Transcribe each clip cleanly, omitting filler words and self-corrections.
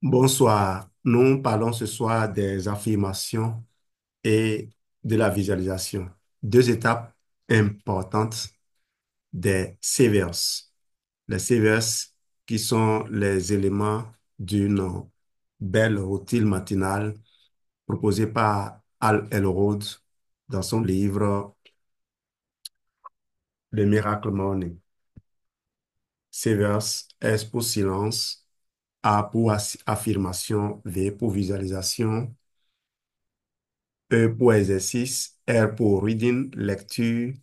Bonsoir. Nous parlons ce soir des affirmations et de la visualisation. Deux étapes importantes des CVS. Les CVS qui sont les éléments d'une belle routine matinale proposée par Al Elrod dans son livre Le Miracle Morning. CVS, S pour silence, A pour affirmation, V pour visualisation, E pour exercice, R pour reading, lecture,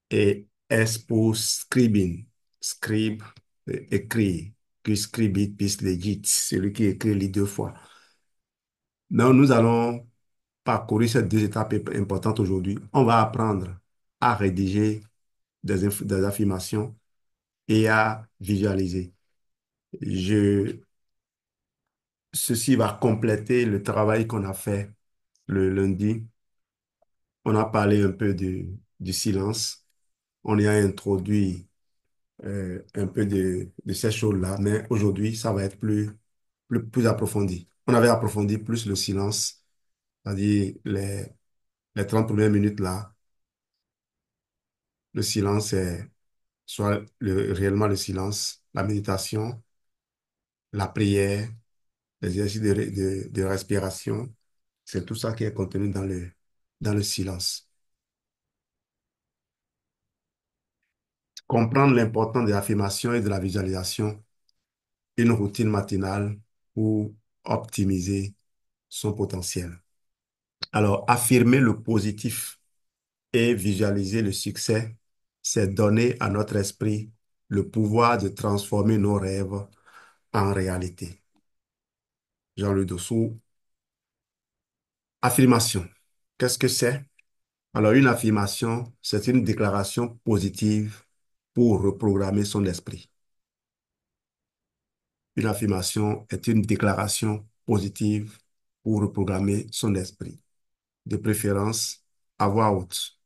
et S pour scribing, scribe, écrit, que scribit bis legit, celui qui écrit lit deux fois. Donc, nous allons parcourir ces deux étapes importantes aujourd'hui. On va apprendre à rédiger des affirmations et à visualiser. Je, Ceci va compléter le travail qu'on a fait le lundi. On a parlé un peu du silence. On y a introduit un peu de ces choses-là, mais aujourd'hui, ça va être plus approfondi. On avait approfondi plus le silence, c'est-à-dire les 30 premières minutes là, le silence est soit réellement le silence, la méditation, la prière, l'exercice de respiration, c'est tout ça qui est contenu dans le silence. Comprendre l'importance de l'affirmation et de la visualisation, une routine matinale pour optimiser son potentiel. Alors, affirmer le positif et visualiser le succès, c'est donner à notre esprit le pouvoir de transformer nos rêves en réalité. Jean le dessous. Affirmation. Qu'est-ce que c'est? Alors, une affirmation, c'est une déclaration positive pour reprogrammer son esprit. Une affirmation est une déclaration positive pour reprogrammer son esprit. De préférence, à voix haute.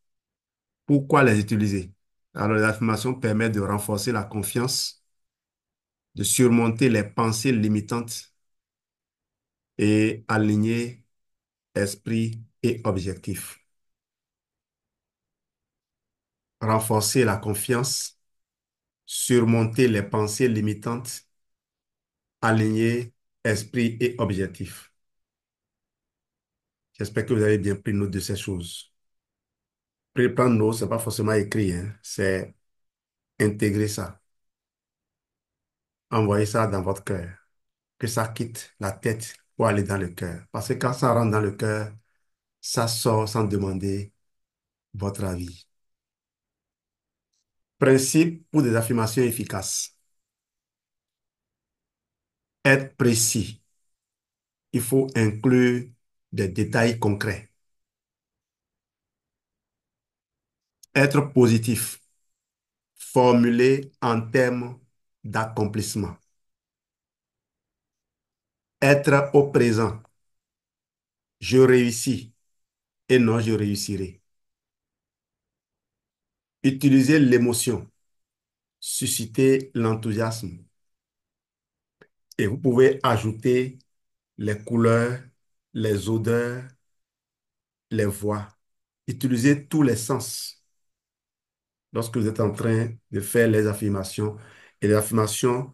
Pourquoi les utiliser? Alors, les affirmations permettent de renforcer la confiance, de surmonter les pensées limitantes et aligner esprit et objectif. Renforcer la confiance, surmonter les pensées limitantes, aligner esprit et objectif. J'espère que vous avez bien pris note de ces choses. Prendre note, ce n'est pas forcément écrit, hein, c'est intégrer ça, envoyer ça dans votre cœur, que ça quitte la tête pour aller dans le cœur. Parce que quand ça rentre dans le cœur, ça sort sans demander votre avis. Principe pour des affirmations efficaces. Être précis. Il faut inclure des détails concrets. Être positif. Formuler en termes d'accomplissement. Être au présent. Je réussis et non je réussirai. Utiliser l'émotion. Susciter l'enthousiasme. Et vous pouvez ajouter les couleurs, les odeurs, les voix. Utilisez tous les sens lorsque vous êtes en train de faire les affirmations. Et les affirmations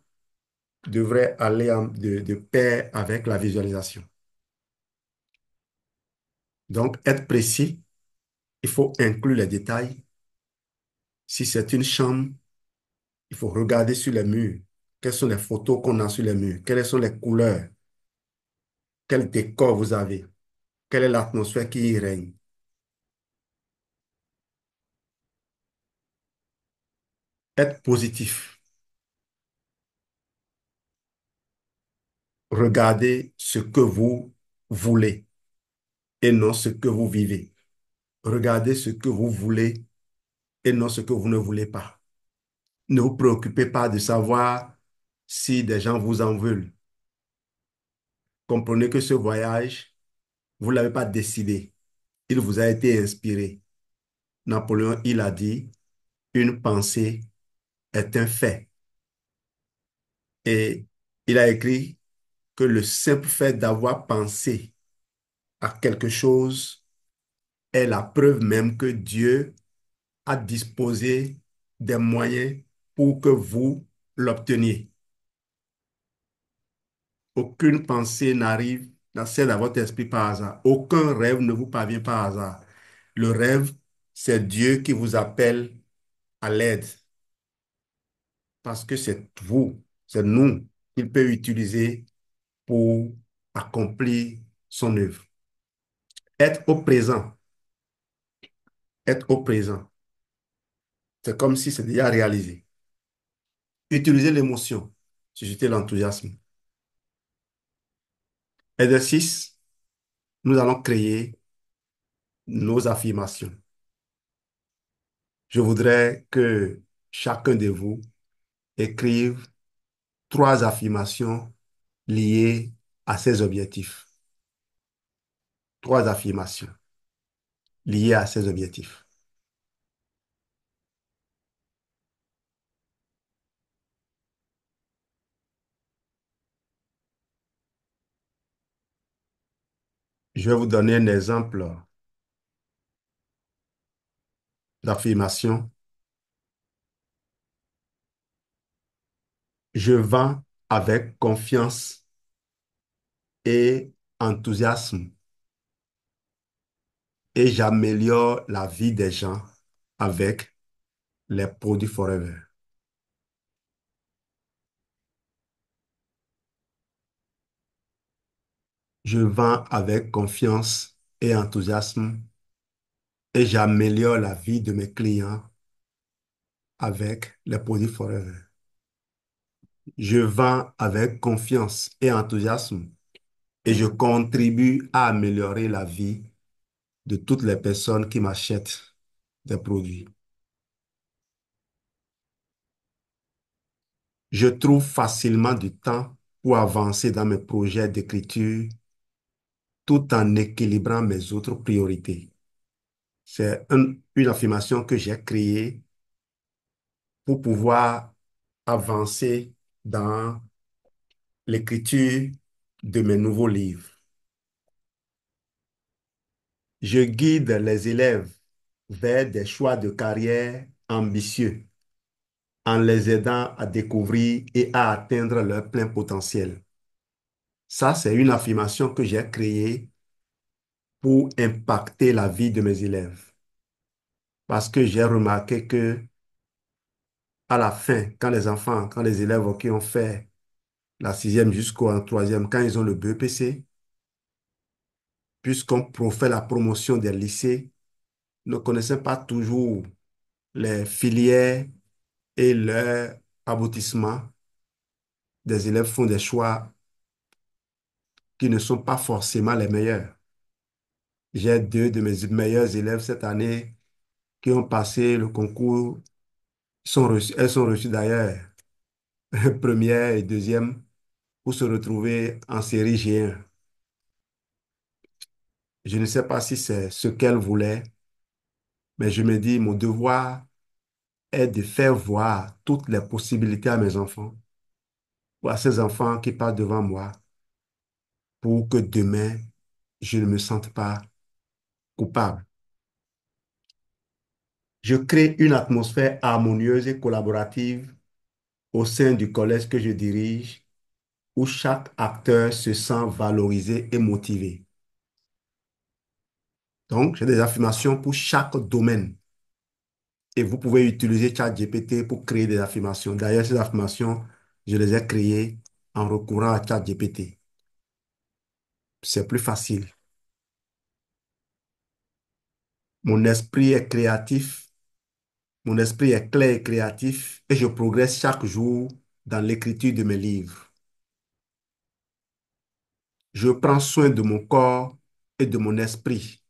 devraient aller de pair avec la visualisation. Donc, être précis, il faut inclure les détails. Si c'est une chambre, il faut regarder sur les murs. Quelles sont les photos qu'on a sur les murs? Quelles sont les couleurs? Quel décor vous avez? Quelle est l'atmosphère qui y règne? Être positif. Regardez ce que vous voulez et non ce que vous vivez. Regardez ce que vous voulez et non ce que vous ne voulez pas. Ne vous préoccupez pas de savoir si des gens vous en veulent. Comprenez que ce voyage, vous ne l'avez pas décidé. Il vous a été inspiré. Napoléon, il a dit, une pensée est un fait. Et il a écrit que le simple fait d'avoir pensé à quelque chose est la preuve même que Dieu a disposé des moyens pour que vous l'obteniez. Aucune pensée n'accède à votre esprit par hasard. Aucun rêve ne vous parvient par hasard. Le rêve, c'est Dieu qui vous appelle à l'aide parce que c'est vous, c'est nous qu'il peut utiliser pour accomplir son œuvre. Être au présent, être au présent, c'est comme si c'est déjà réalisé. Utiliser l'émotion, susciter l'enthousiasme. Exercice, nous allons créer nos affirmations. Je voudrais que chacun de vous écrive 3 affirmations liées à ses objectifs. 3 affirmations liées à ses objectifs. Je vais vous donner un exemple d'affirmation. Je vends avec confiance et enthousiasme et j'améliore la vie des gens avec les produits Forever. Je vends avec confiance et enthousiasme et j'améliore la vie de mes clients avec les produits Forever. Je vends avec confiance et enthousiasme et je contribue à améliorer la vie de toutes les personnes qui m'achètent des produits. Je trouve facilement du temps pour avancer dans mes projets d'écriture tout en équilibrant mes autres priorités. C'est une affirmation que j'ai créée pour pouvoir avancer dans l'écriture de mes nouveaux livres. Je guide les élèves vers des choix de carrière ambitieux en les aidant à découvrir et à atteindre leur plein potentiel. Ça, c'est une affirmation que j'ai créée pour impacter la vie de mes élèves. Parce que j'ai remarqué que à la fin, quand les élèves qui ont fait la sixième jusqu'au troisième, quand ils ont le BEPC, puisqu'on fait la promotion des lycées, ne connaissaient pas toujours les filières et leur aboutissement. Des élèves font des choix qui ne sont pas forcément les meilleurs. J'ai 2 de mes meilleurs élèves cette année qui ont passé le concours. Elles sont reçues d'ailleurs, première et deuxième, pour se retrouver en série G1. Je ne sais pas si c'est ce qu'elles voulaient, mais je me dis, mon devoir est de faire voir toutes les possibilités à mes enfants, ou à ces enfants qui passent devant moi, pour que demain, je ne me sente pas coupable. Je crée une atmosphère harmonieuse et collaborative au sein du collège que je dirige, où chaque acteur se sent valorisé et motivé. Donc, j'ai des affirmations pour chaque domaine. Et vous pouvez utiliser ChatGPT pour créer des affirmations. D'ailleurs, ces affirmations, je les ai créées en recourant à ChatGPT. C'est plus facile. Mon esprit est créatif, mon esprit est clair et créatif et je progresse chaque jour dans l'écriture de mes livres. Je prends soin de mon corps et de mon esprit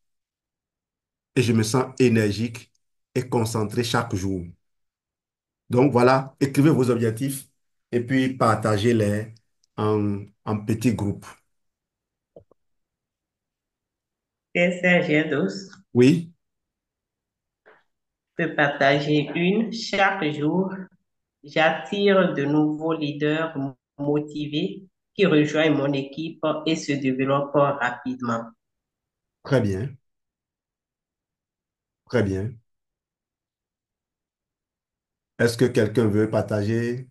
et je me sens énergique et concentré chaque jour. Donc voilà, écrivez vos objectifs et puis partagez-les en petits groupes. C'est Serge Dos Oui, de partager une chaque jour. J'attire de nouveaux leaders motivés qui rejoignent mon équipe et se développent rapidement. Très bien, très bien. Est-ce que quelqu'un veut partager?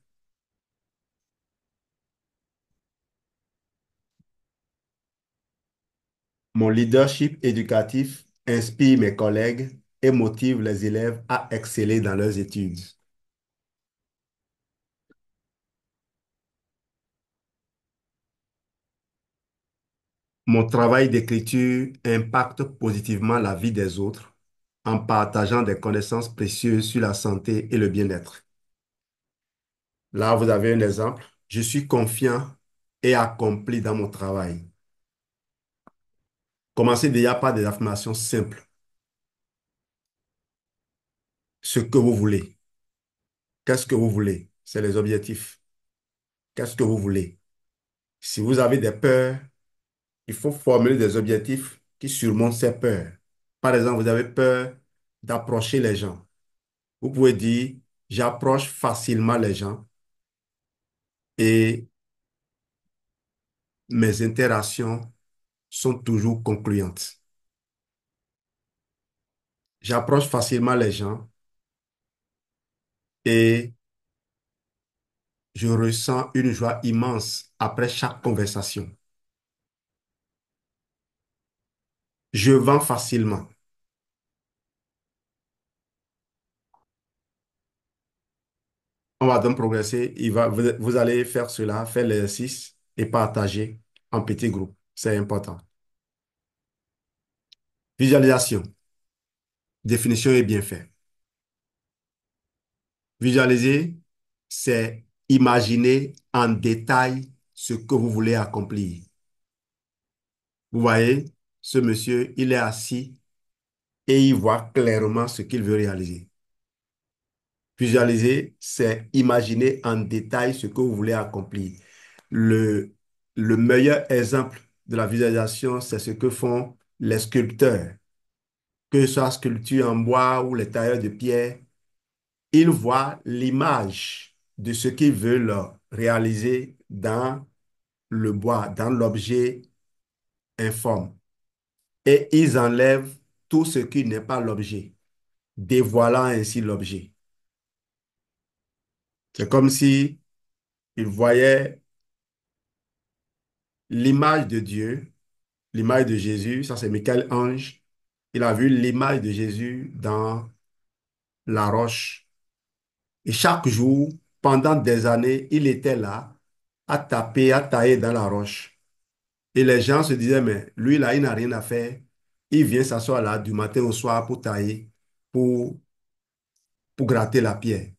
Mon leadership éducatif inspire mes collègues et motive les élèves à exceller dans leurs études. Mon travail d'écriture impacte positivement la vie des autres en partageant des connaissances précieuses sur la santé et le bien-être. Là, vous avez un exemple. Je suis confiant et accompli dans mon travail. Commencez déjà par des affirmations simples. Ce que vous voulez. Qu'est-ce que vous voulez? C'est les objectifs. Qu'est-ce que vous voulez? Si vous avez des peurs, il faut formuler des objectifs qui surmontent ces peurs. Par exemple, vous avez peur d'approcher les gens. Vous pouvez dire, j'approche facilement les gens et mes interactions sont toujours concluantes. J'approche facilement les gens et je ressens une joie immense après chaque conversation. Je vends facilement. On va donc progresser. Vous allez faire cela, faire l'exercice et partager en petits groupes. C'est important. Visualisation. Définition est bien faite. Visualiser, c'est imaginer en détail ce que vous voulez accomplir. Vous voyez, ce monsieur, il est assis et il voit clairement ce qu'il veut réaliser. Visualiser, c'est imaginer en détail ce que vous voulez accomplir. Le, le meilleur exemple de la visualisation, c'est ce que font les sculpteurs, que ce soit sculpture en bois ou les tailleurs de pierre. Ils voient l'image de ce qu'ils veulent réaliser dans le bois, dans l'objet informe. Et ils enlèvent tout ce qui n'est pas l'objet, dévoilant ainsi l'objet. C'est comme si ils voyaient l'image de Dieu, l'image de Jésus, ça c'est Michel-Ange. Il a vu l'image de Jésus dans la roche. Et chaque jour, pendant des années, il était là, à taper, à tailler dans la roche. Et les gens se disaient, mais lui là, il n'a rien à faire. Il vient s'asseoir là du matin au soir pour tailler, pour, pour gratter la pierre.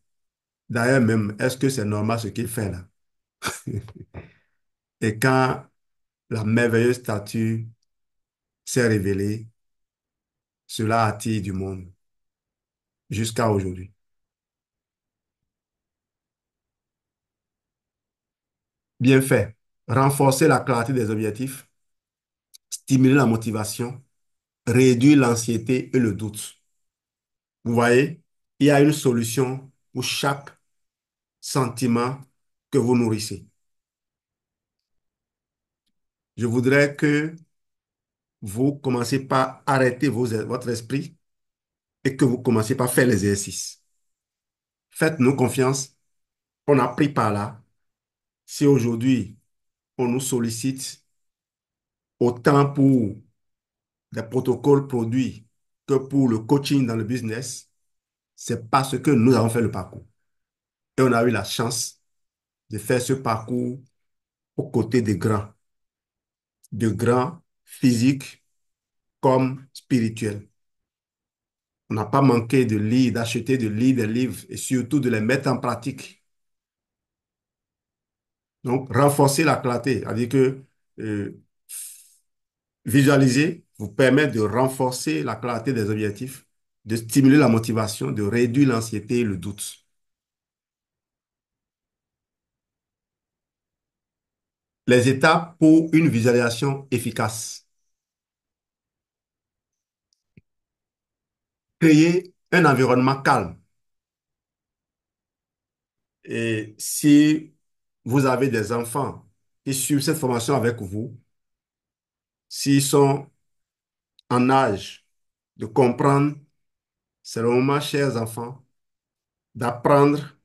D'ailleurs même, est-ce que c'est normal ce qu'il fait là? Et quand la merveilleuse statue s'est révélée, cela attire du monde jusqu'à aujourd'hui. Bien fait. Renforcer la clarté des objectifs, stimuler la motivation, réduire l'anxiété et le doute. Vous voyez, il y a une solution pour chaque sentiment que vous nourrissez. Je voudrais que vous commenciez par arrêter votre esprit et que vous commenciez par faire l'exercice. Faites-nous confiance. On a pris par là. Si aujourd'hui, on nous sollicite autant pour des protocoles produits que pour le coaching dans le business, c'est parce que nous avons fait le parcours. Et on a eu la chance de faire ce parcours aux côtés de grands physiques comme spirituels. On n'a pas manqué de lire, d'acheter, de lire des livres et surtout de les mettre en pratique. Donc, renforcer la clarté, c'est-à-dire que euh, visualiser vous permet de renforcer la clarté des objectifs, de stimuler la motivation, de réduire l'anxiété et le doute. Les étapes pour une visualisation efficace. Créer un environnement calme. Et si vous avez des enfants, qui suivent cette formation avec vous, s'ils sont en âge de comprendre, c'est le moment, chers enfants, d'apprendre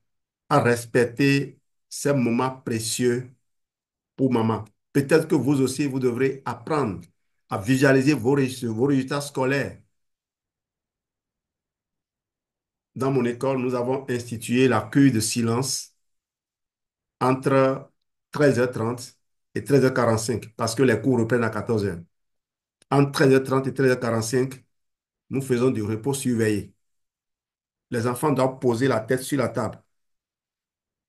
à respecter ces moments précieux pour maman. Peut-être que vous aussi, vous devrez apprendre à visualiser vos résultats scolaires. Dans mon école, nous avons institué la cueille de silence entre 13h30 et 13h45 parce que les cours reprennent à 14h. Entre 13h30 et 13h45, nous faisons du repos surveillé. Les enfants doivent poser la tête sur la table.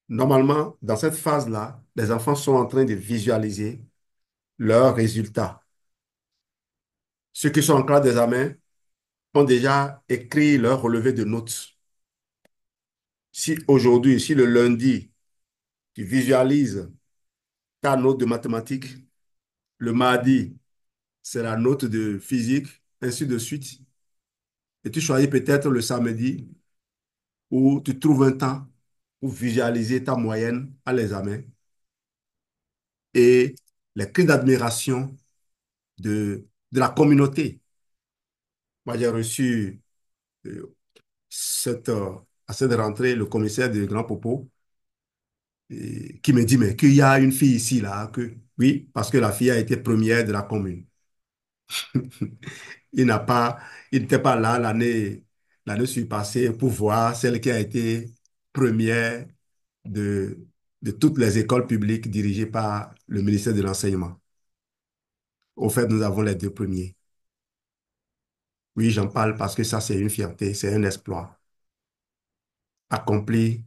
Normalement, dans cette phase-là, les enfants sont en train de visualiser leurs résultats. Ceux qui sont en classe d'examen ont déjà écrit leur relevé de notes. Si aujourd'hui, si le lundi, tu visualises ta note de mathématiques, le mardi, c'est la note de physique, ainsi de suite, et tu choisis peut-être le samedi où tu trouves un temps pour visualiser ta moyenne à l'examen et les cris d'admiration de la communauté. Moi, j'ai reçu euh, à cette rentrée le commissaire de Grand Popo qui me dit, mais qu'il y a une fille ici, là, que oui, parce que la fille a été première de la commune. Il n'a pas, il n'était pas là l'année surpassée pour voir celle qui a été première de, de toutes les écoles publiques dirigées par le ministère de l'Enseignement. Au fait, nous avons les deux premiers. Oui, j'en parle parce que ça, c'est une fierté, c'est un exploit accompli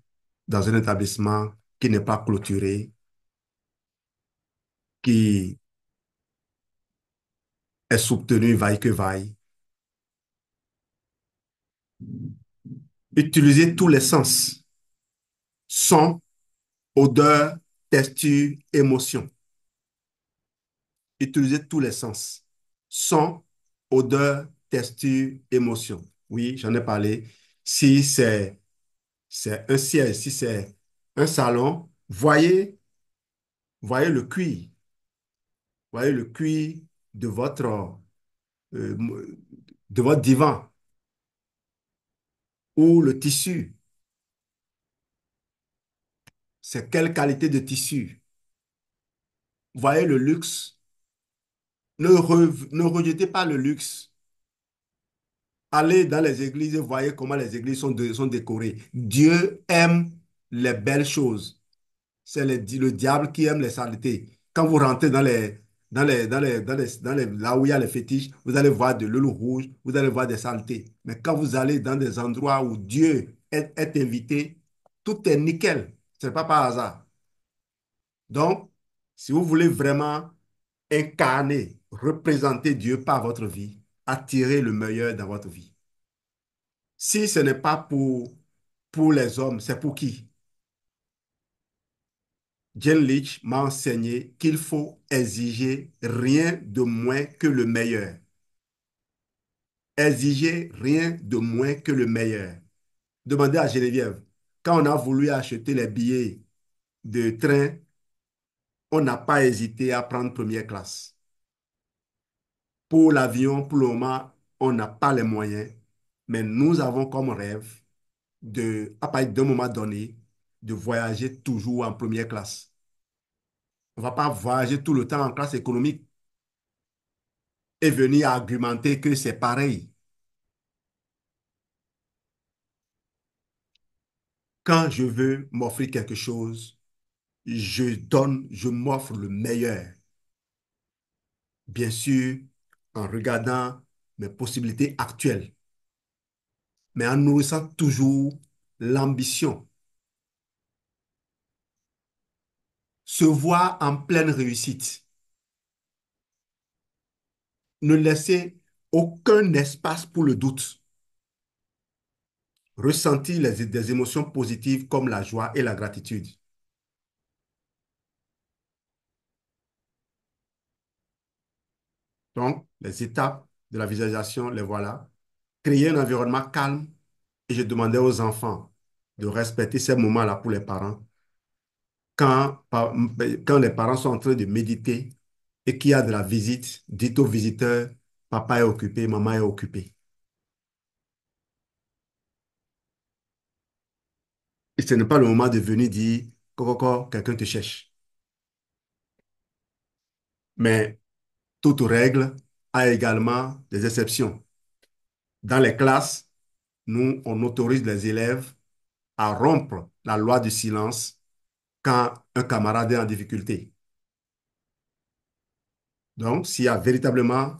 dans un établissement qui n'est pas clôturé, qui est soutenu vaille que vaille. Utilisez tous les sens, son, odeur, texture, émotion. Utilisez tous les sens, son, odeur, texture, émotion. Oui, j'en ai parlé. Si c'est un siège, si c'est un salon, voyez le cuir, voyez le cuir de euh, de votre divan ou le tissu. C'est quelle qualité de tissu? Voyez le luxe. Ne rejetez pas le luxe. Allez dans les églises et voyez comment les églises sont décorées. Dieu aime les belles choses. C'est le diable qui aime les saletés. Quand vous rentrez là où il y a les fétiches, vous allez voir de l'eau rouge, vous allez voir des saletés. Mais quand vous allez dans des endroits où Dieu est invité, tout est nickel. Ce n'est pas par hasard. Donc, si vous voulez vraiment incarner, représenter Dieu par votre vie, attirez le meilleur dans votre vie. Si ce n'est pas pour les hommes, c'est pour qui? Jane Leach m'a enseigné qu'il faut exiger rien de moins que le meilleur. Exiger rien de moins que le meilleur. Demandez à Geneviève, quand on a voulu acheter les billets de train, on n'a pas hésité à prendre première classe. Pour l'avion, pour le moment, on n'a pas les moyens, mais nous avons comme rêve à partir d'un moment donné, de voyager toujours en première classe. On ne va pas voyager tout le temps en classe économique et venir argumenter que c'est pareil. Quand je veux m'offrir quelque chose, je m'offre le meilleur. Bien sûr, en regardant mes possibilités actuelles, mais en nourrissant toujours l'ambition. Se voir en pleine réussite. Ne laissez aucun espace pour le doute. Ressentir des émotions positives comme la joie et la gratitude. Donc, les étapes de la visualisation, les voilà. Créer un environnement calme et je demandais aux enfants de respecter ces moments-là pour les parents. quand les parents sont en train de méditer et qu'il y a de la visite, dites aux visiteurs, papa est occupé, maman est occupée. Et ce n'est pas le moment de venir dire, Coco, quelqu'un te cherche. Mais toute règle a également des exceptions. Dans les classes, nous, on autorise les élèves à rompre la loi du silence quand un camarade est en difficulté. Donc, s'il y a véritablement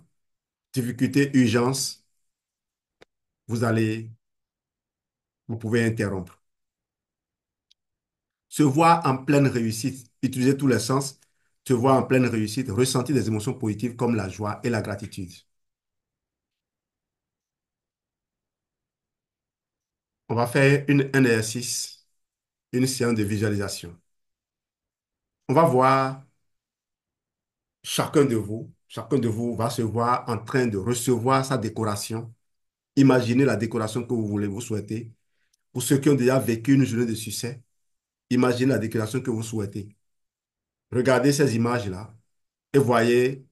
difficulté, urgence, vous allez, vous pouvez interrompre. Se voir en pleine réussite, utiliser tous les sens, se voir en pleine réussite, ressentir des émotions positives comme la joie et la gratitude. On va faire un exercice, une séance de visualisation. On va voir chacun de vous va se voir en train de recevoir sa décoration. Imaginez la décoration que vous voulez, vous souhaitez. Pour ceux qui ont déjà vécu une journée de succès, imaginez la décoration que vous souhaitez. Regardez ces images-là et voyez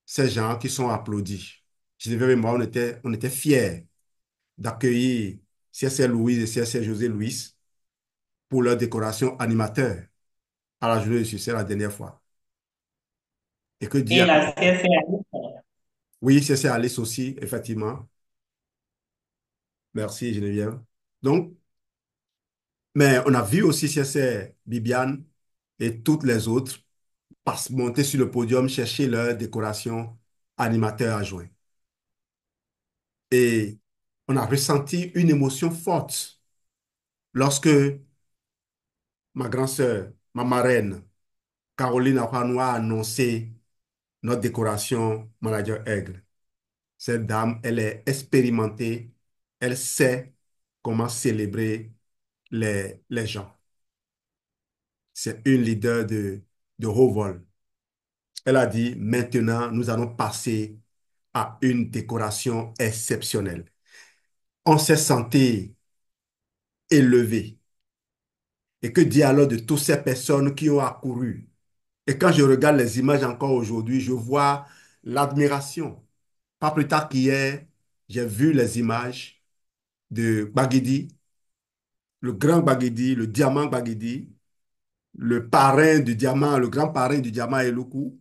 ces gens qui sont applaudis. Geneviève et moi, on était fiers d'accueillir CSL Louise et CSL José Louis pour leur décoration animateur à la journée de succès la dernière fois. Et que Et dire? la CFA, Oui, CSL Alice aussi, effectivement. Merci, Geneviève. Donc, mais on a vu aussi CSL Bibiane et toutes les autres monter sur le podium, chercher leur décoration animateur adjoint. Et on a ressenti une émotion forte lorsque ma grand-sœur, ma marraine, Caroline Afano a annoncé notre décoration manager Aigle. Cette dame, elle est expérimentée, elle sait comment célébrer les gens. C'est une leader de haut vol. Elle a dit, maintenant, nous allons passer à une décoration exceptionnelle. On s'est senti élevé. Et que dire alors de toutes ces personnes qui ont accouru? Et quand je regarde les images encore aujourd'hui, je vois l'admiration. Pas plus tard qu'hier, j'ai vu les images de Baguidi, le grand Baguidi, le diamant Baguidi, le parrain du diamant, le grand parrain du diamant Eloukou.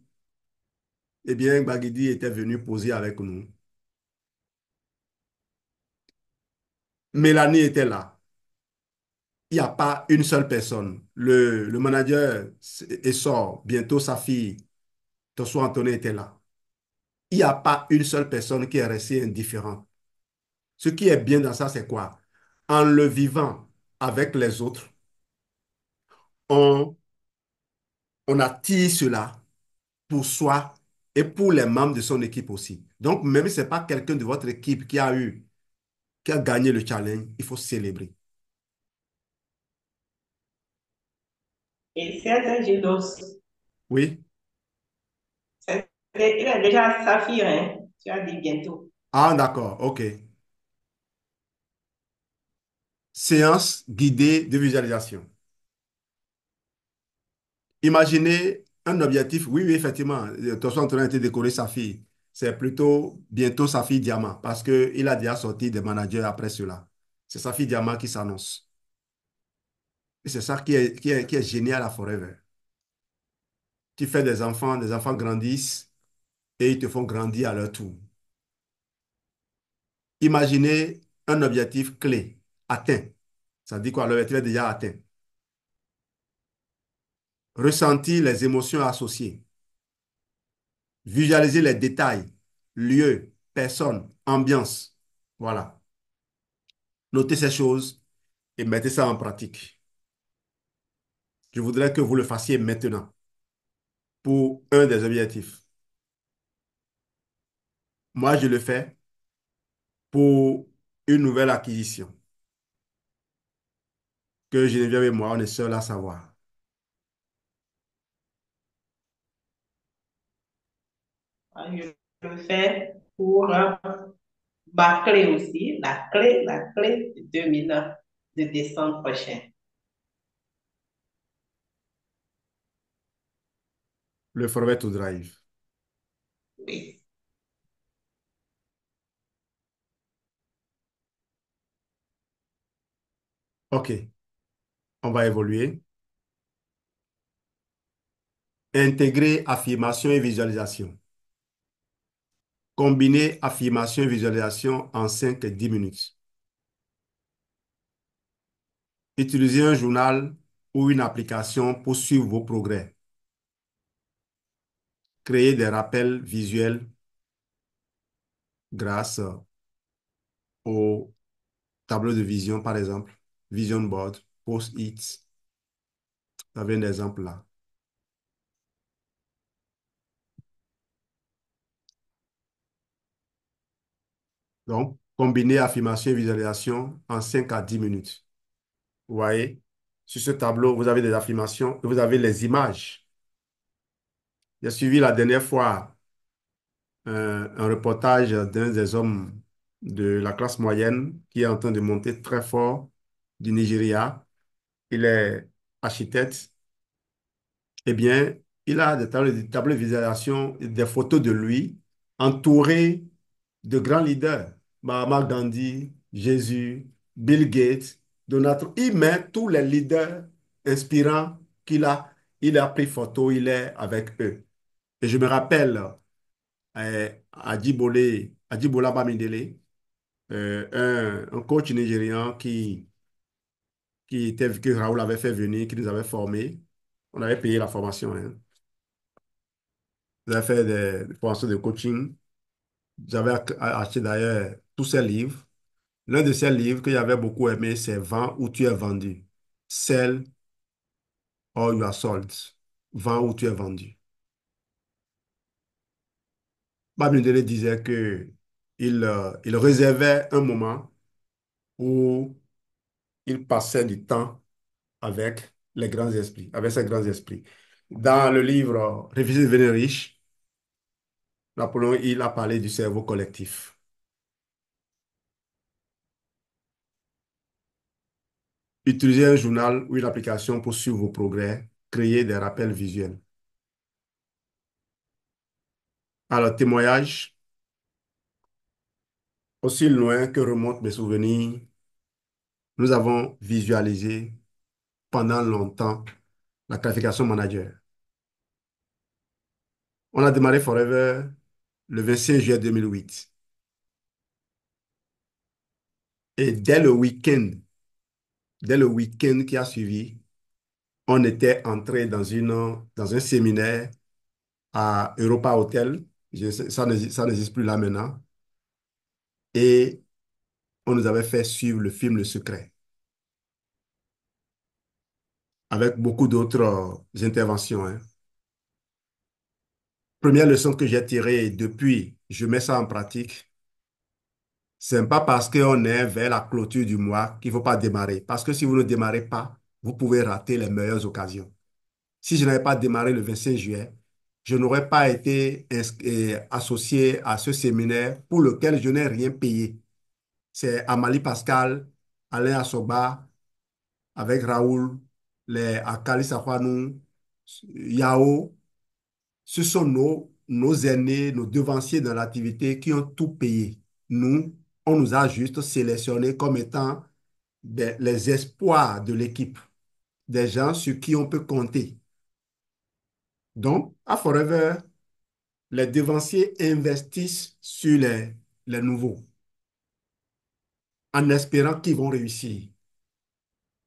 Eh bien, Baguidi était venu poser avec nous. Mélanie était là. Il n'y a pas une seule personne. Le manager est sort. Bientôt, sa fille, Tosso Antoine, était là. Il n'y a pas une seule personne qui est restée indifférente. Ce qui est bien dans ça, c'est quoi? En le vivant avec les autres, on, on attire cela pour soi et pour les membres de son équipe aussi. Donc, même si ce n'est pas quelqu'un de votre équipe qui a gagné le challenge, il faut célébrer. et c'est Gildos. Oui? Il est déjà Saphir, hein? Tu as dit bientôt. Ah, d'accord, OK. Séance guidée de visualisation. Imaginez un objectif. Oui, oui, effectivement. Attention, en train de décorer sa fille. C'est plutôt bientôt sa fille diamant parce qu'il a déjà sorti des managers après cela. C'est sa fille diamant qui s'annonce. Et c'est ça qui est génial à Forever. Tu fais des enfants grandissent et ils te font grandir à leur tour. Imaginez un objectif clé atteint. Ça dit quoi? L'objectif est déjà atteint. Ressentir les émotions associées. Visualiser les détails, lieux, personnes, ambiance. Voilà. Notez ces choses et mettez ça en pratique. Je voudrais que vous le fassiez maintenant pour un des objectifs. Moi, je le fais pour une nouvelle acquisition que Geneviève et moi, on est seuls à savoir. Je le fais pour ma clé aussi, la clé de 2000 de décembre prochain. Le forfait to drive. Oui. OK, on va évoluer. Intégrer affirmation et visualisation. Combiner affirmation et visualisation en 5 et 10 minutes. Utilisez un journal ou une application pour suivre vos progrès. Créer des rappels visuels grâce au tableau de vision, par exemple, vision board, post-its. Vous avez un exemple là. Donc, combiner affirmation et visualisation en 5 à 10 minutes. Vous voyez, sur ce tableau, vous avez des affirmations et vous avez les images. J'ai suivi la dernière fois un reportage d'un des hommes de la classe moyenne qui est en train de monter très fort du Nigeria. Il est architecte. Eh bien, il a des tableaux de visualisation, des photos de lui entouré de grands leaders. Mahatma Gandhi, Jésus, Bill Gates, Donald Trump. Il met tous les leaders inspirants qu'il a. Il a pris photo, il est avec eux. Et je me rappelle Adjibola Bamidele, un coach nigérian que Raoul avait fait venir, qui nous avait formés. On avait payé la formation, hein. J'avais fait des formations de coaching. J'avais acheté d'ailleurs tous ces livres. L'un de ces livres que j'avais beaucoup aimé, c'est Vends où tu es vendu. Sell or you are sold. Vends où tu es vendu. Bamidele disait que il réservait un moment où il passait du temps avec les grands esprits, avec ces grands esprits. Dans le livre Réfléchir et devenir riche, Napoléon, il a parlé du cerveau collectif. Utilisez un journal ou une application pour suivre vos progrès, créer des rappels visuels. Alors, témoignage, aussi loin que remontent mes souvenirs, nous avons visualisé pendant longtemps la qualification manager. On a démarré Forever le 25 juillet 2008. Et dès le week-end qui a suivi, on était entré dans un séminaire à Europa Hotel. Ça n'existe plus là maintenant. Et on nous avait fait suivre le film Le Secret, avec beaucoup d'autres interventions, hein. Première leçon que j'ai tirée depuis, je mets ça en pratique. C'est pas parce qu'on est vers la clôture du mois qu'il ne faut pas démarrer. Parce que si vous ne démarrez pas, vous pouvez rater les meilleures occasions. Si je n'avais pas démarré le 25 juillet, je n'aurais pas été associé à ce séminaire pour lequel je n'ai rien payé. C'est Amalie Pascal, Alain Assoba, avec Raoul, les Akali Safwanou, Yao. Ce sont nos aînés, nos devanciers dans l'activité qui ont tout payé. Nous, on nous a juste sélectionnés comme étant les espoirs de l'équipe, des gens sur qui on peut compter. Donc, à Forever, les devanciers investissent sur les nouveaux en espérant qu'ils vont réussir.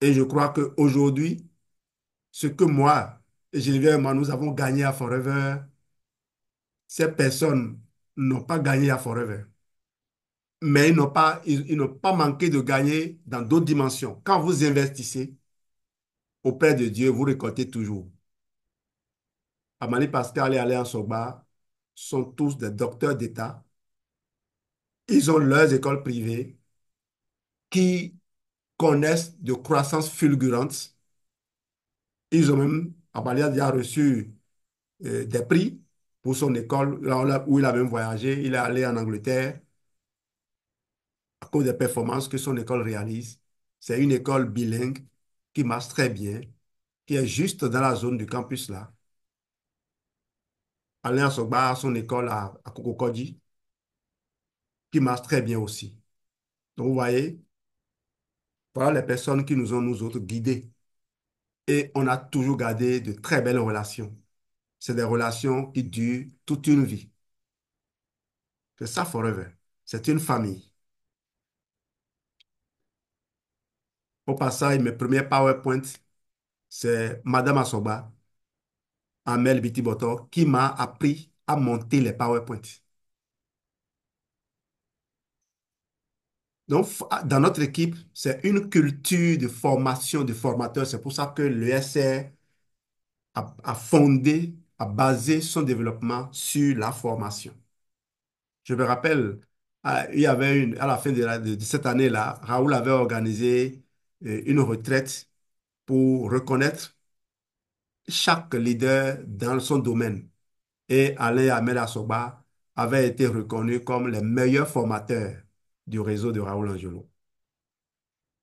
Et je crois qu'aujourd'hui, ce que moi et Geneviève et moi, nous avons gagné à Forever, ces personnes n'ont pas gagné à Forever. Mais ils n'ont pas manqué de gagner dans d'autres dimensions. Quand vous investissez auprès de Dieu, vous récoltez toujours. Amali Pascal et Alain Sogba sont tous des docteurs d'État. Ils ont leurs écoles privées qui connaissent de croissance fulgurante. Ils ont même, Amali a déjà reçu des prix pour son école, là où il a même voyagé. Il est allé en Angleterre à cause des performances que son école réalise. C'est une école bilingue qui marche très bien, qui est juste dans la zone du campus là. Alain Asogba a son école à Kokokodji, qui marche très bien aussi. Donc, vous voyez, voilà les personnes qui nous ont, nous autres, guidés. Et on a toujours gardé de très belles relations. C'est des relations qui durent toute une vie. C'est ça, Forever. C'est une famille. Au passage, mes premiers PowerPoint, c'est Madame Asogba, Amel Bitiboto, qui m'a appris à monter les PowerPoint. Donc, dans notre équipe, c'est une culture de formation de formateurs. C'est pour ça que l'ESR a fondé, a basé son développement sur la formation. Je me rappelle, il y avait à la fin de cette année-là, Raoul avait organisé une retraite pour reconnaître chaque leader dans son domaine. Et Alain Ahmed Assoba avait été reconnu comme les meilleurs formateurs du réseau de Raoul Angelo.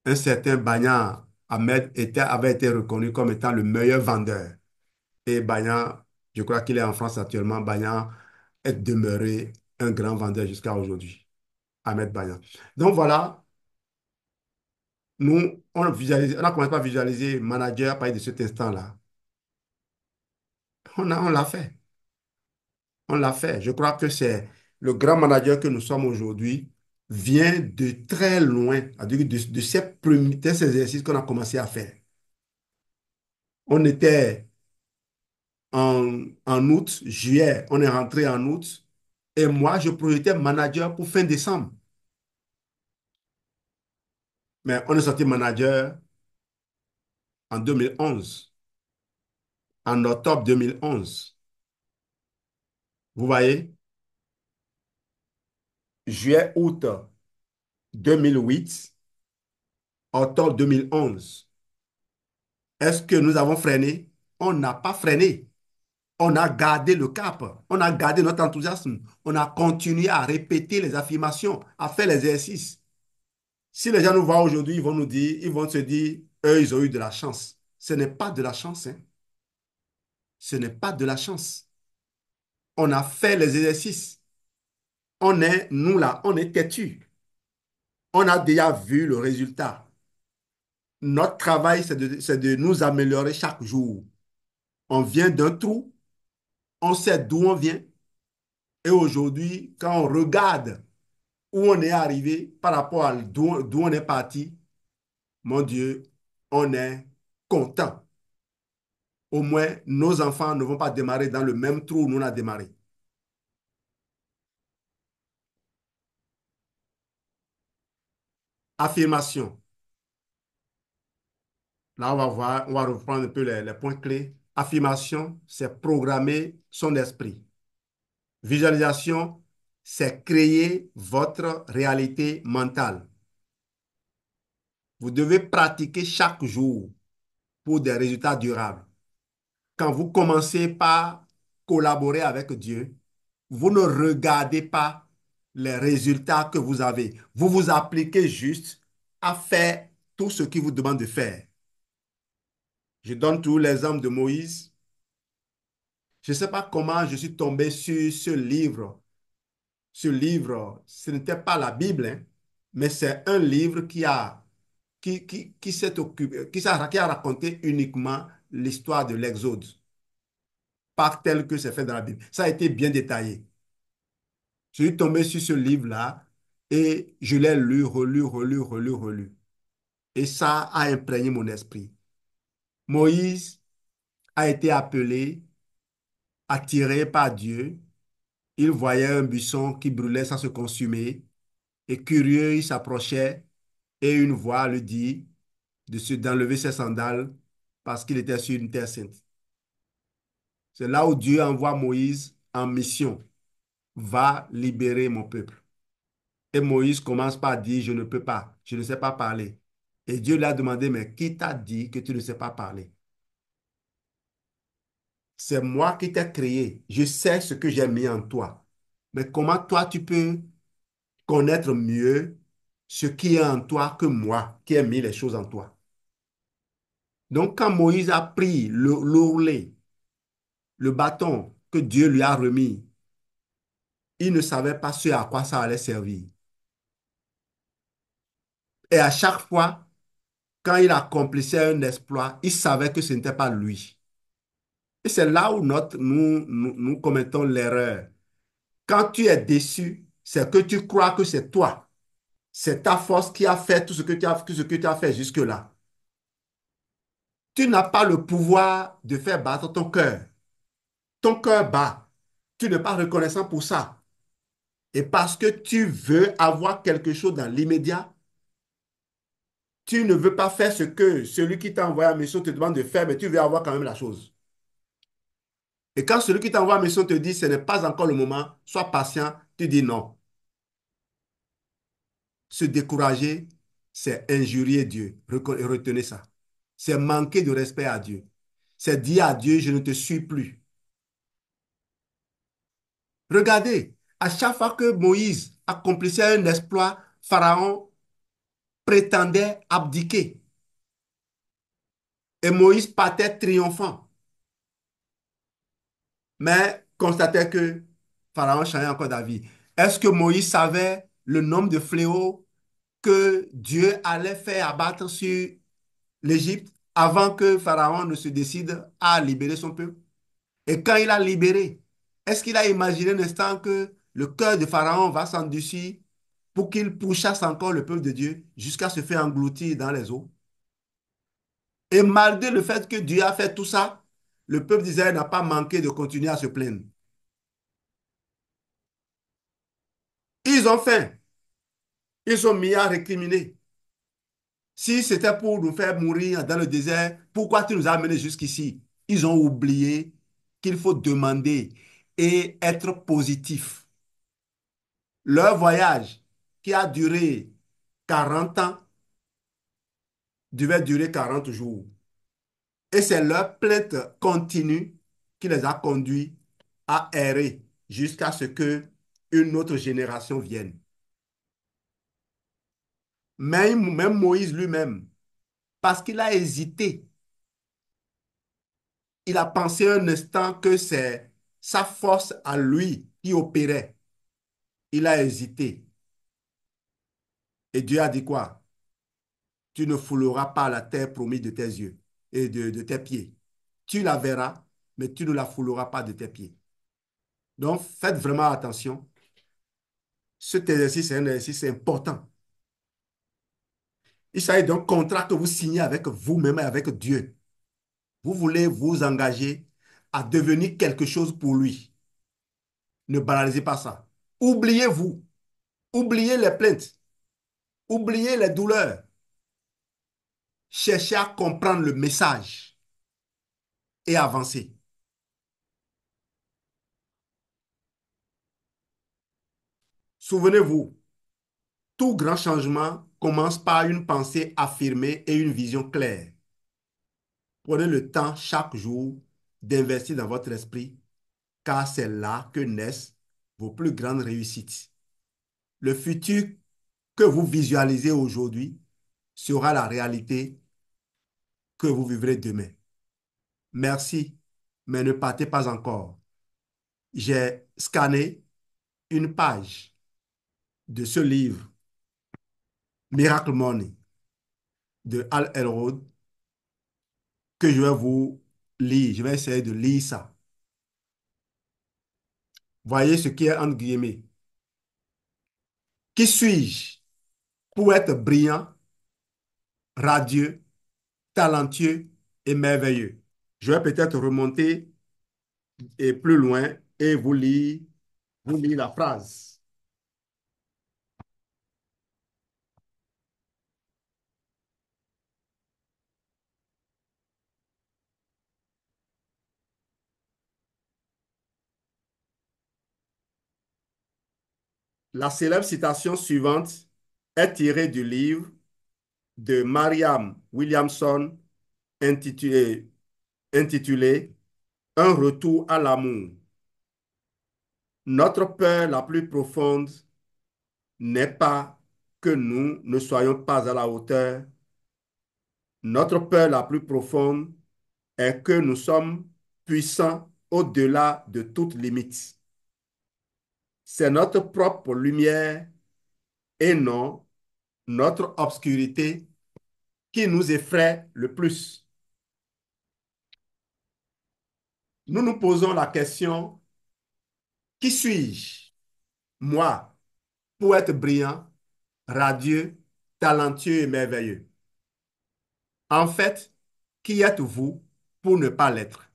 Un certain Bagnan Ahmed avait été reconnu comme étant le meilleur vendeur. Et Bagnan, je crois qu'il est en France actuellement, Bagnan est demeuré un grand vendeur jusqu'à aujourd'hui. Ahmed Bagnan. Donc voilà, nous, on a commencé par visualiser manager à partir de cet instant-là. On l'a fait. On l'a fait. Je crois que c'est le grand manager que nous sommes aujourd'hui vient de très loin, c'est-à-dire de de ces exercices qu'on a commencé à faire. On était en août, juillet, on est rentré en août, et moi, je projetais manager pour fin décembre. Mais on est sorti manager en 2011, en octobre 2011. Vous voyez, juillet, août 2008, octobre 2011. Est-ce que nous avons freiné? On n'a pas freiné. On a gardé le cap, on a gardé notre enthousiasme, on a continué à répéter les affirmations, à faire l'exercice. Si les gens nous voient aujourd'hui, ils vont nous dire, ils vont se dire, eux, ils ont eu de la chance. Ce n'est pas de la chance, hein. Ce n'est pas de la chance. On a fait les exercices. On est, nous là, on est têtus. On a déjà vu le résultat. Notre travail, c'est de nous améliorer chaque jour. On vient d'un trou, on sait d'où on vient. Et aujourd'hui, quand on regarde où on est arrivé par rapport à d'où on est parti, mon Dieu, on est content. Au moins, nos enfants ne vont pas démarrer dans le même trou où nous on a démarré. Affirmation. Là, on va voir, on va reprendre un peu les points clés. Affirmation, c'est programmer son esprit. Visualisation, c'est créer votre réalité mentale. Vous devez pratiquer chaque jour pour des résultats durables. Quand vous commencez par collaborer avec Dieu, vous ne regardez pas les résultats que vous avez. Vous vous appliquez juste à faire tout ce qu'il vous demande de faire. Je donne tous les exemples de Moïse. Je ne sais pas comment je suis tombé sur ce livre. Ce livre, ce n'était pas la Bible, hein, mais c'est un livre qui s'est occupé, qui a raconté uniquement l'histoire de l'Exode, pas tel que c'est fait dans la Bible. Ça a été bien détaillé. Je suis tombé sur ce livre-là et je l'ai lu, relu, relu, relu, relu. Et ça a imprégné mon esprit. Moïse a été appelé, attiré par Dieu. Il voyait un buisson qui brûlait sans se consumer. Et curieux, il s'approchait et une voix lui dit d'enlever ses sandales parce qu'il était sur une terre sainte. C'est là où Dieu envoie Moïse en mission. Va libérer mon peuple. Et Moïse commence par dire, je ne peux pas, je ne sais pas parler. Et Dieu lui a demandé, mais qui t'a dit que tu ne sais pas parler? C'est moi qui t'ai créé. Je sais ce que j'ai mis en toi. Mais comment toi, tu peux connaître mieux ce qui est en toi que moi, qui ai mis les choses en toi? Donc, quand Moïse a pris l'ourlet, le bâton, que Dieu lui a remis, il ne savait pas ce à quoi ça allait servir. Et à chaque fois, quand il accomplissait un exploit, il savait que ce n'était pas lui. Et c'est là où nous commettons l'erreur. Quand tu es déçu, c'est que tu crois que c'est toi. C'est ta force qui a fait tout ce que tu as fait jusque-là. Tu n'as pas le pouvoir de faire battre ton cœur. Ton cœur bat. Tu n'es pas reconnaissant pour ça. Et parce que tu veux avoir quelque chose dans l'immédiat, tu ne veux pas faire ce que celui qui t'a envoyé la mission te demande de faire, mais tu veux avoir quand même la chose. Et quand celui qui t'envoie la mission te dit ce n'est pas encore le moment, sois patient, tu dis non. Se décourager, c'est injurier Dieu. Retenez ça. C'est manquer de respect à Dieu. C'est dire à Dieu, je ne te suis plus. Regardez, à chaque fois que Moïse accomplissait un exploit, Pharaon prétendait abdiquer. Et Moïse partait triomphant. Mais constatait que Pharaon changeait encore d'avis. Est-ce que Moïse savait le nombre de fléaux que Dieu allait faire abattre sur l'Égypte avant que Pharaon ne se décide à libérer son peuple? Et quand il a libéré, est-ce qu'il a imaginé un instant que le cœur de Pharaon va s'endurcir pour qu'il pourchasse encore le peuple de Dieu jusqu'à se faire engloutir dans les eaux? Et malgré le fait que Dieu a fait tout ça, le peuple d'Israël n'a pas manqué de continuer à se plaindre. Ils ont faim, ils sont mis à récriminer. Si c'était pour nous faire mourir dans le désert, pourquoi tu nous as amenés jusqu'ici? Ils ont oublié qu'il faut demander et être positif. Leur voyage, qui a duré 40 ans, devait durer 40 jours. Et c'est leur plainte continue qui les a conduits à errer jusqu'à ce que une autre génération vienne. Même Moïse lui-même, parce qu'il a hésité, il a pensé un instant que c'est sa force à lui qui opérait. Il a hésité. Et Dieu a dit quoi? Tu ne fouleras pas la terre promise de tes yeux et de tes pieds. Tu la verras, mais tu ne la fouleras pas de tes pieds. Donc, faites vraiment attention. Cet exercice est un exercice important. Il s'agit d'un contrat que vous signez avec vous-même et avec Dieu. Vous voulez vous engager à devenir quelque chose pour lui. Ne banalisez pas ça. Oubliez-vous. Oubliez les plaintes. Oubliez les douleurs. Cherchez à comprendre le message et avancer. Souvenez-vous, tout grand changement commence par une pensée affirmée et une vision claire. Prenez le temps chaque jour d'investir dans votre esprit, car c'est là que naissent vos plus grandes réussites. Le futur que vous visualisez aujourd'hui sera la réalité que vous vivrez demain. Merci, mais ne partez pas encore. J'ai scanné une page de ce livre, Miracle Money, de Al Elrod, que je vais vous lire. Je vais essayer de lire ça. Voyez ce qui est entre guillemets. Qui suis-je pour être brillant, radieux, talentueux et merveilleux? Je vais peut-être remonter et plus loin et vous lire la phrase. La célèbre citation suivante est tirée du livre de Mariam Williamson intitulé, intitulé Un retour à l'amour. Notre peur la plus profonde n'est pas que nous ne soyons pas à la hauteur. Notre peur la plus profonde est que nous sommes puissants au-delà de toute limite. C'est notre propre lumière et non notre obscurité qui nous effraie le plus. Nous nous posons la question, qui suis-je, moi, pour être brillant, radieux, talentueux et merveilleux? En fait, qui êtes-vous pour ne pas l'être?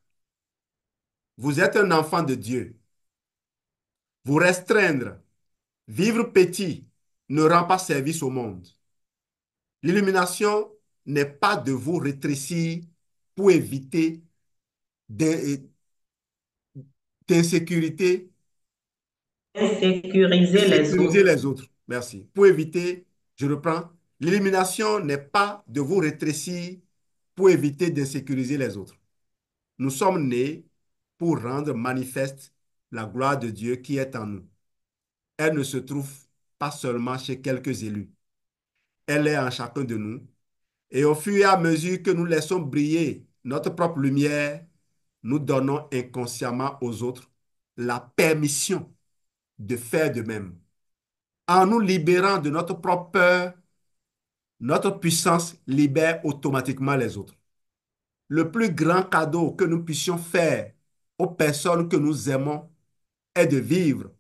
Vous êtes un enfant de Dieu. Vous restreindre, vivre petit, ne rend pas service au monde. L'illumination n'est pas de vous rétrécir pour éviter d'insécurité et Sécuriser les sécuriser autres. les autres. Merci. Pour éviter, je reprends, l'élimination n'est pas de vous rétrécir pour éviter d'insécuriser les autres. Nous sommes nés pour rendre manifeste la gloire de Dieu qui est en nous. Elle ne se trouve pas seulement chez quelques élus. Elle est en chacun de nous. Et au fur et à mesure que nous laissons briller notre propre lumière, nous donnons inconsciemment aux autres la permission de faire de même. En nous libérant de notre propre peur, notre puissance libère automatiquement les autres. Le plus grand cadeau que nous puissions faire aux personnes que nous aimons est de vivre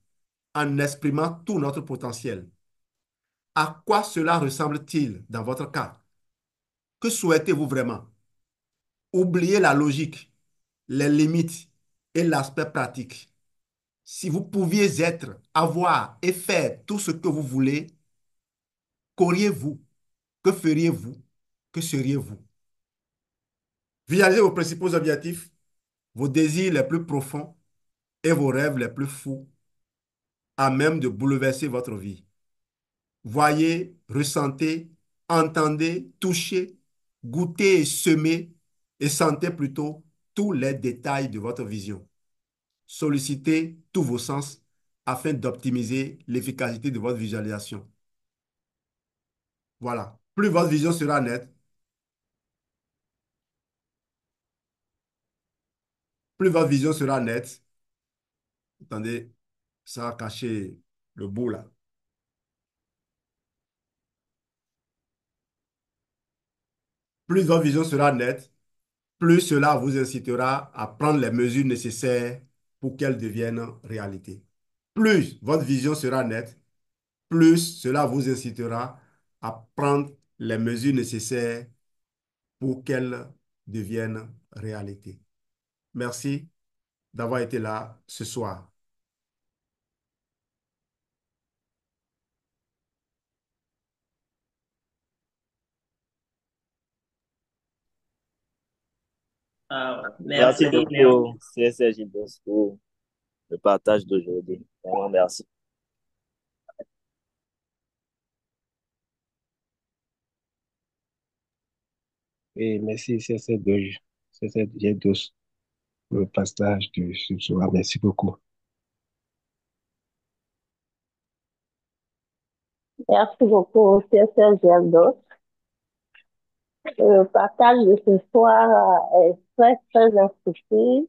en exprimant tout notre potentiel. À quoi cela ressemble-t-il dans votre cas? Que souhaitez-vous vraiment? Oubliez la logique, les limites et l'aspect pratique. Si vous pouviez être, avoir et faire tout ce que vous voulez, qu'auriez-vous? Que feriez-vous? Que seriez-vous? Visualisez vos principaux objectifs, vos désirs les plus profonds et vos rêves les plus fous à même de bouleverser votre vie. Voyez, ressentez, entendez, touchez, goûtez et semez et sentez plutôt tous les détails de votre vision. Sollicitez tous vos sens afin d'optimiser l'efficacité de votre visualisation. Voilà. Plus votre vision sera nette, plus votre vision sera nette. Attendez, ça a caché le bout là. Plus votre vision sera nette, plus cela vous incitera à prendre les mesures nécessaires pour qu'elle devienne réalité. Plus votre vision sera nette, plus cela vous incitera à prendre les mesures nécessaires pour qu'elle devienne réalité. Merci d'avoir été là ce soir. Ah, Merci merci, merci. beaucoup, CSR Gilles, pour le partage d'aujourd'hui. Vraiment, merci. Et merci, c'est G12 pour le partage de ce soir. Merci beaucoup. Merci beaucoup, CSL Gerdos. Le partage de ce soir est très, très instructif